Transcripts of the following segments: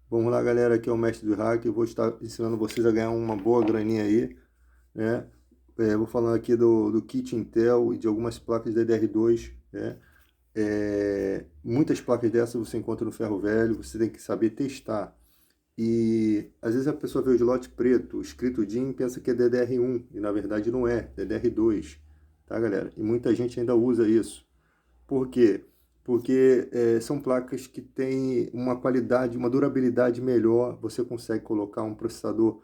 Vamos lá, galera, aqui é o Mestre do Hack. Eu vou estar ensinando vocês a ganhar uma boa graninha aí, né? Vou falando aqui do kit Intel e de algumas placas DDR2, né? Muitas placas dessas você encontra no ferro velho, você tem que saber testar. E às vezes a pessoa vê o slot preto, escrito DIN, e pensa que é DDR1, e na verdade não é, DDR2, tá, galera? E muita gente ainda usa isso. Por quê? Porque são placas que têm uma qualidade, uma durabilidade melhor. Você consegue colocar um processador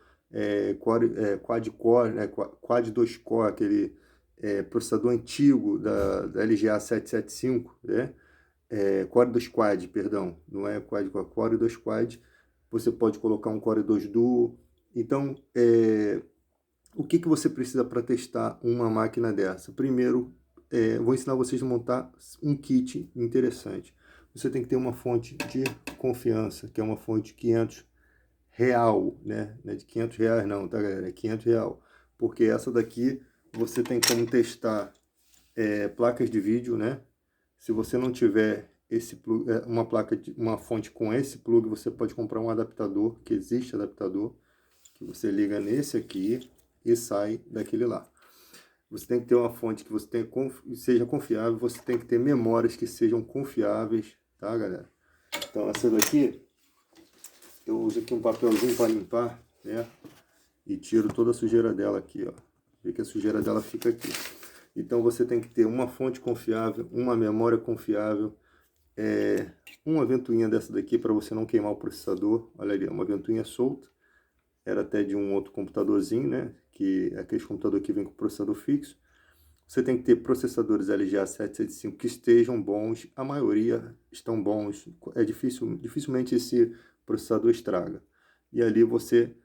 quad-core, né, quad 2-core, aquele processador antigo da LGA 775, né? Core 2 Quad, perdão, não é quad-core, Core 2 Quad. Você pode colocar um Core 2 Duo. Então, o que você precisa para testar uma máquina dessa? Primeiro, vou ensinar vocês a montar um kit interessante. Você tem que ter uma fonte de confiança, que é uma fonte 500 real, né? Não é de 500 reais não, tá, galera? É 500 real. Porque essa daqui você tem como testar placas de vídeo, né? Se você não tiver uma fonte com esse plug, você pode comprar um adaptador, que existe adaptador, que você liga nesse aqui e sai daquele lá. Você tem que ter uma fonte que seja confiável, você tem que ter memórias que sejam confiáveis, tá, galera? Então essa daqui, eu uso aqui um papelzinho para limpar, né? E tiro toda a sujeira dela aqui, ó. Vê que a sujeira dela fica aqui. Então você tem que ter uma fonte confiável, uma memória confiável, uma ventoinha dessa daqui para você não queimar o processador. Olha ali, uma ventoinha solta. Era até de um outro computadorzinho, né? Que é aquele computador que vem com processador fixo. Você tem que ter processadores LGA 775 que estejam bons. A maioria estão bons. Dificilmente esse processador estraga. E ali você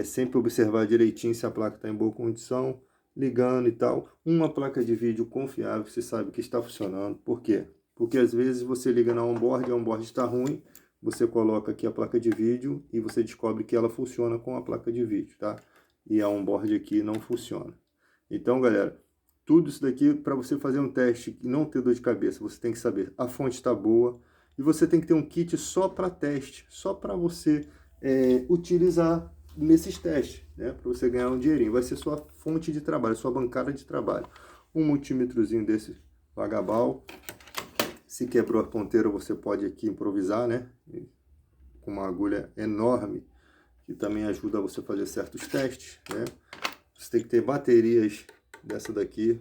sempre observar direitinho se a placa está em boa condição, ligando e tal. Uma placa de vídeo confiável, você sabe que está funcionando. Por quê? Porque às vezes você liga na onboard, a onboard está ruim, você coloca aqui a placa de vídeo e você descobre que ela funciona com a placa de vídeo, tá? E a onboard aqui não funciona. Então, galera, tudo isso daqui para você fazer um teste e não ter dor de cabeça, você tem que saber a fonte está boa e você tem que ter um kit só para teste, só para você utilizar nesses testes, né? Para você ganhar um dinheirinho. Vai ser sua fonte de trabalho, sua bancada de trabalho. Um multímetrozinho desse vagabal. Se quebrou a ponteira, você pode aqui improvisar, né? Com uma agulha enorme, que também ajuda você a fazer certos testes, né? Você tem que ter baterias dessa daqui,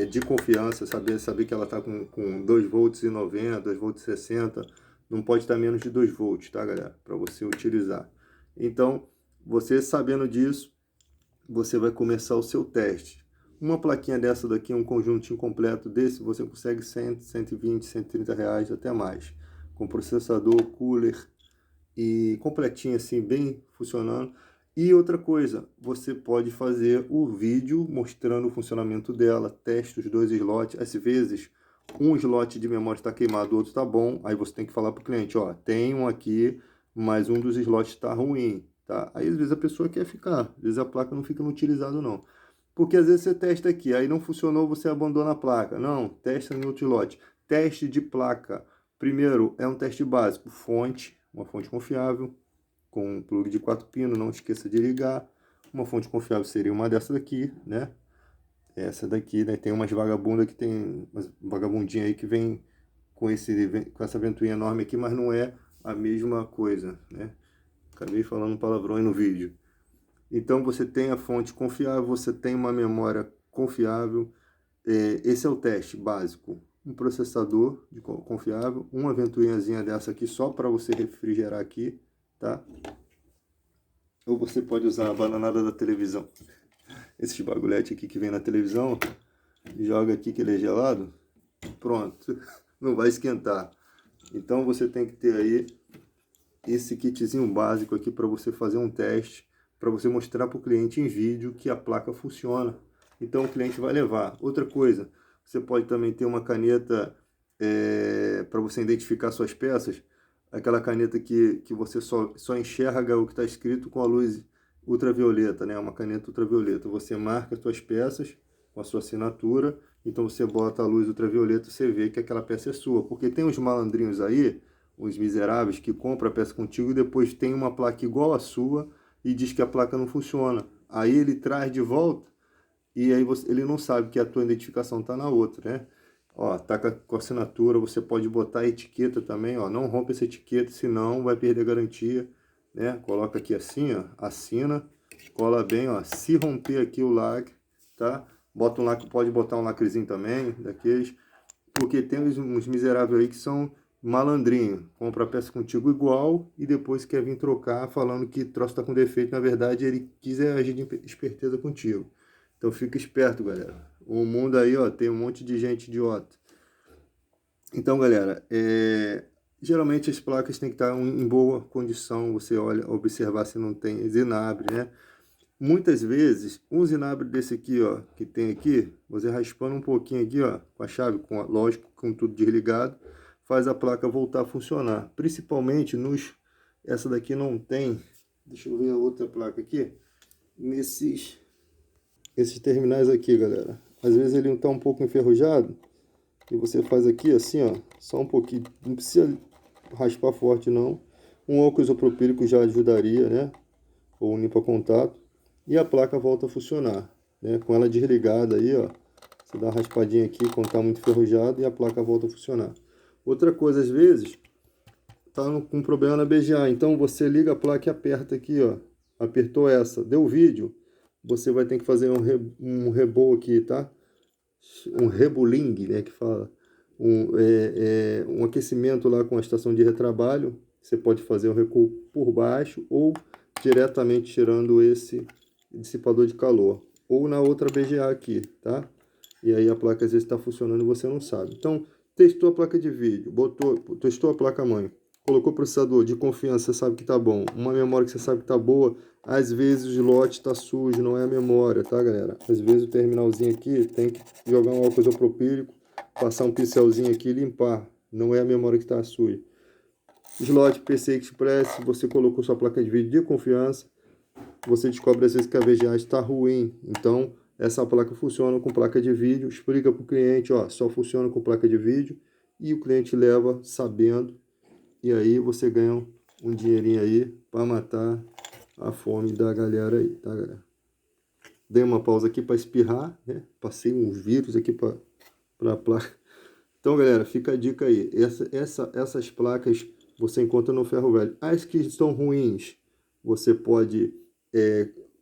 de confiança, saber que ela está com 2 volts e 90, 2 volts e 60, não pode estar menos de 2 volts, tá, galera? Para você utilizar. Então, você sabendo disso, você vai começar o seu teste. Uma plaquinha dessa daqui, um conjuntinho completo desse, você consegue 100, 120, 130 reais, até mais. Com processador, cooler e completinho assim, bem funcionando. E outra coisa, você pode fazer o vídeo mostrando o funcionamento dela, teste os dois slots. Às vezes, um slot de memória está queimado, o outro está bom. Aí você tem que falar para o cliente, ó, tem um aqui, mas um dos slots está ruim, tá? Aí às vezes a pessoa quer ficar, às vezes a placa não fica no utilizado não. Porque às vezes você testa aqui, aí não funcionou, você abandona a placa. Não, testa em outro slot. Teste de placa. Primeiro, é um teste básico, fonte, uma fonte confiável, com um plug de 4 pinos, não esqueça de ligar. Uma fonte confiável seria uma dessa daqui, né? Essa daqui, né? Tem umas vagabundas que tem, umas vagabundinha aí que vem com essa ventoinha enorme aqui, mas não é a mesma coisa, né? Acabei falando palavrão aí no vídeo. Então você tem a fonte confiável, você tem uma memória confiável. Esse é o teste básico. Um processador confiável, uma ventoinhazinha dessa aqui só para você refrigerar aqui, tá? Ou você pode usar a bananada da televisão. Esses bagulhete aqui que vem na televisão, joga aqui que ele é gelado, pronto, não vai esquentar. Então você tem que ter aí esse kitzinho básico aqui para você fazer um teste, para você mostrar para o cliente em vídeo que a placa funciona. Então o cliente vai levar. Outra coisa, você pode também ter uma caneta para você identificar suas peças, aquela caneta que você só enxerga o que está escrito com a luz ultravioleta, né? Uma caneta ultravioleta. Você marca as suas peças com a sua assinatura, então você bota a luz ultravioleta, você vê que aquela peça é sua. Porque tem uns malandrinhos aí, os miseráveis que compram a peça contigo e depois tem uma placa igual à sua e diz que a placa não funciona. Aí ele traz de volta e aí ele não sabe que a tua identificação está na outra, né? Ó, tá com a assinatura, você pode botar a etiqueta também, ó, não rompe essa etiqueta, senão vai perder a garantia, né? Coloca aqui assim, ó, assina, cola bem, ó, se romper aqui o lacre, tá? Bota um lacre, pode botar um lacrezinho também, daqueles, porque tem uns miseráveis aí que são malandrinho, compra a peça contigo igual e depois quer vir trocar falando que o troço tá com defeito, na verdade ele quis agir de esperteza contigo. Então fica esperto, galera. O mundo aí, ó, tem um monte de gente idiota. Então, galera, geralmente as placas têm que estar em boa condição. Você olha, observar se não tem zinabre, né? Muitas vezes, um zinabre desse aqui, ó, que tem aqui, você raspando um pouquinho aqui, ó, com a chave, lógico, com tudo desligado, faz a placa voltar a funcionar. Principalmente essa daqui não tem, deixa eu ver a outra placa aqui, esses terminais aqui, galera. Às vezes ele está um pouco enferrujado e você faz aqui assim, ó, só um pouquinho, não precisa raspar forte não. Um álcool isopropílico já ajudaria, né? Ou um limpa-contato e a placa volta a funcionar, né? Com ela desligada aí, ó, você dá uma raspadinha aqui quando está muito enferrujado e a placa volta a funcionar. Outra coisa, às vezes, tá com problema na BGA, então você liga a placa e aperta aqui, ó, apertou essa, deu vídeo, você vai ter que fazer um rebo aqui, tá? Um rebuling, né, que fala, um aquecimento lá com a estação de retrabalho. Você pode fazer um recuo por baixo ou diretamente tirando esse dissipador de calor, ou na outra BGA aqui, tá? E aí a placa às vezes está funcionando e você não sabe. Então, testou a placa de vídeo, testou a placa-mãe, colocou o processador de confiança, você sabe que tá bom, uma memória que você sabe que tá boa, às vezes o slot tá sujo, não é a memória, tá, galera? Às vezes o terminalzinho aqui tem que jogar um álcool isopropílico, passar um pincelzinho aqui e limpar, não é a memória que tá suja. Slot PCI Express, você colocou sua placa de vídeo de confiança, você descobre às vezes que a VGA está ruim, então essa placa funciona com placa de vídeo, explica para o cliente, ó, só funciona com placa de vídeo, e o cliente leva sabendo, e aí você ganha um dinheirinho aí para matar a fome da galera aí, tá, galera? Dei uma pausa aqui para espirrar, né? Passei um vírus aqui para a placa. Então, galera, fica a dica aí. Essas placas você encontra no ferro velho. As que estão ruins, você pode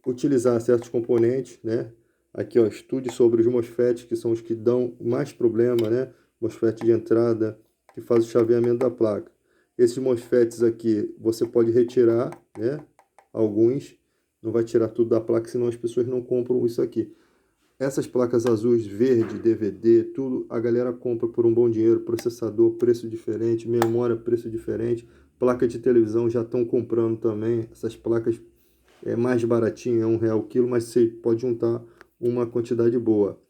utilizar certos componentes, né? Aqui, ó, estude sobre os MOSFETs, que são os que dão mais problema, né? MOSFET de entrada, que faz o chaveamento da placa. Esses MOSFETs aqui, você pode retirar, né? Alguns, não vai tirar tudo da placa, senão as pessoas não compram isso aqui. Essas placas azuis, verde, DVD, tudo a galera compra por um bom dinheiro. Processador, preço diferente. Memória, preço diferente. Placa de televisão já estão comprando também. Essas placas mais baratinho, é R$1 o quilo, mas você pode juntar uma quantidade boa.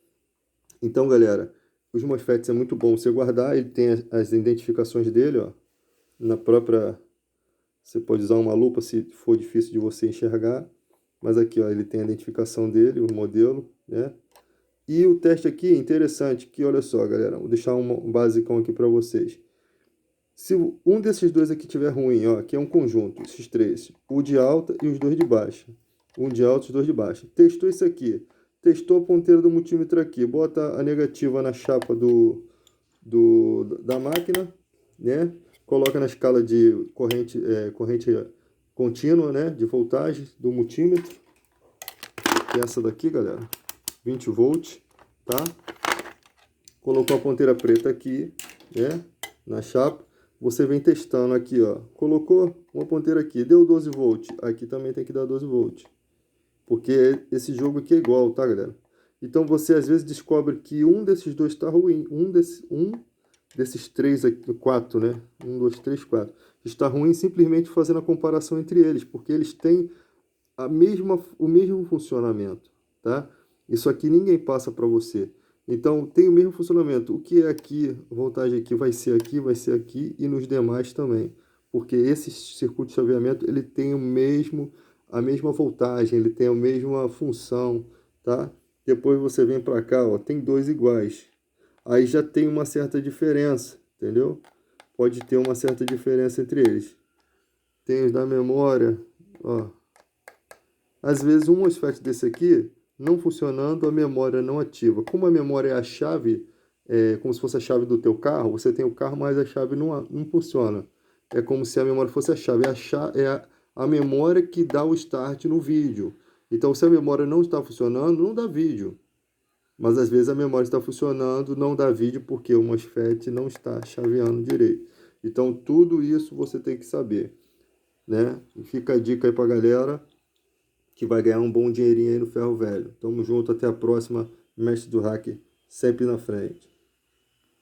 Então, galera, os MOSFETs é muito bom você guardar. Ele tem as identificações dele, ó. Na própria... Você pode usar uma lupa se for difícil de você enxergar. Mas aqui, ó, ele tem a identificação dele, o modelo, né? E o teste aqui é interessante, que olha só, galera, vou deixar um basicão aqui para vocês. Se um desses dois aqui tiver ruim, ó, aqui é um conjunto, esses três, o de alta e os dois de baixa. Um de alta e os dois de baixa. Testou isso aqui, testou a ponteira do multímetro aqui, bota a negativa na chapa da máquina, né? Coloca na escala de corrente contínua, né, de voltagem do multímetro, que é essa daqui, galera, 20 volts, tá? Colocou a ponteira preta aqui, né, na chapa, você vem testando aqui, ó, colocou uma ponteira aqui, deu 12 volts, aqui também tem que dar 12 volts, porque esse jogo aqui é igual, tá, galera? Então você às vezes descobre que um desses dois está ruim, um desses três aqui, quatro, né? 1, 2, 3, 4. Está ruim simplesmente fazendo a comparação entre eles, porque eles têm o mesmo funcionamento, tá? Isso aqui ninguém passa para você. Então, tem o mesmo funcionamento. O que é aqui, a voltagem aqui vai ser aqui e nos demais também. Porque esse circuito de chaveamento, ele tem a mesma voltagem, ele tem a mesma função, tá? Depois você vem para cá, ó, tem dois iguais. Aí já tem uma certa diferença, entendeu? pode ter uma certa diferença entre eles. Tem os da memória, ó. Às vezes um MOSFET desse aqui não funcionando, a memória não ativa. Como a memória é a chave, como se fosse a chave do teu carro, você tem o carro, mas a chave não funciona. É como se a memória fosse a chave. A memória que dá o start no vídeo. Então, se a memória não está funcionando, não dá vídeo. Mas às vezes a memória está funcionando, não dá vídeo porque o MOSFET não está chaveando direito. Então, tudo isso você tem que saber, né? E fica a dica aí pra galera que vai ganhar um bom dinheirinho aí no ferro velho. Tamo junto, até a próxima. Mestre do Hack, sempre na frente.